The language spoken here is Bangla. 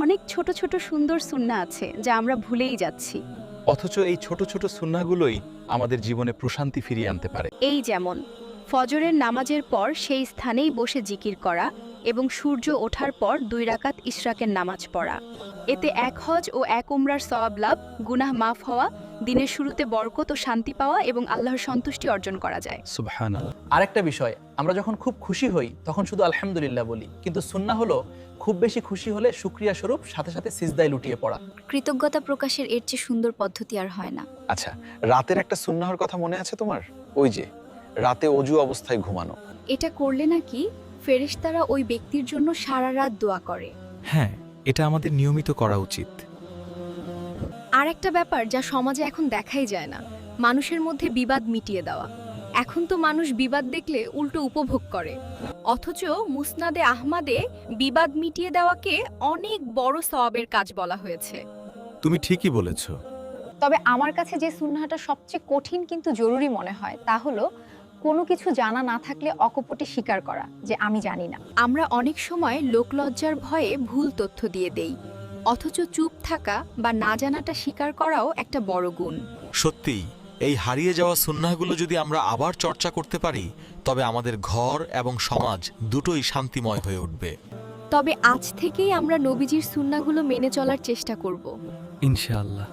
অনেক ছোট ছোট সুন্দর সুন্নাহ আছে যা আমরা ভুলেই যাচ্ছি। অথচ এই ছোট ছোট সুন্নাহগুলোই আমাদের জীবনে প্রশান্তি ফিরিয়ে আনতে পারে। এই যেমন ফজরের নামাজের পর সেই স্থানেই বসে জিকির করা এবং সূর্য ওঠার পর 2 রাকাত ইশরাকের নামাজ পড়া। এতে 1 হজ ও 1 উমরার সওয়াব লাভ, গুনাহ মাফ হওয়া, দিনের শুরুতে বরকত ও শান্তি পাওয়া এবং আল্লাহর সন্তুষ্টি অর্জন করা যায়। সুবহানাল্লাহ। আরেকটা বিষয়, আমরা যখন খুব খুশি হই তখন শুধু আলহামদুলিল্লাহ বলি, কিন্তু সুন্নাহ হলো খুব বেশি খুশি হলে শুকরিয়া স্বরূপ সাথে সাথে সিজদায় লুটিয়ে পড়া। কৃতজ্ঞতা প্রকাশের এর চেয়ে সুন্দর পদ্ধতি আর হয় না। আচ্ছা, রাতের একটা সুন্নাহর কথা মনে আছে তোমার? ওই যে রাতে অজু অবস্থায় ঘুমানো। এটা করলে নাকি ফেরেশতারা ওই ব্যক্তির জন্য সারা রাত দোয়া করে। হ্যাঁ, এটা আমাদের নিয়মিত করা উচিত। আর একটা ব্যাপার যা সমাজে এখন দেখাই যায় না, মানুষের মধ্যে বিবাদ মিটিয়ে দেওয়া। এখন তো মানুষ বিবাদ দেখলে উল্টো উপভোগ করে, অথচ মুসনাদে আহমাদে বিবাদ মিটিয়ে দেওয়াকে অনেক বড় সওয়াবের কাজ বলা হয়েছে। তুমি ঠিকই বলেছ। তবে আমার কাছে যে সুন্নাহটা সবচেয়ে কঠিন কিন্তু জরুরি মনে হয় তা হলো কোনো কিছু জানা না থাকলে অকপটে স্বীকার করা যে আমি জানি না। আমরা অনেক সময় লোকলজ্জার ভয়ে ভুল তথ্য দিয়ে দেই, অথচ চুপ থাকা বা না জানাটা স্বীকার করাও একটা বড় গুণ। সত্যিই, এই হারিয়ে যাওয়া সুন্নাহগুলো যদি আমরা আবার চর্চা করতে পারি, তবে আমাদের ঘর এবং সমাজ দুটোই শান্তিময় হয়ে উঠবে। তবে আজ থেকেই আমরা নবীজির সুন্নাহগুলো মেনে চলার চেষ্টা করব। ইনশাআল্লাহ।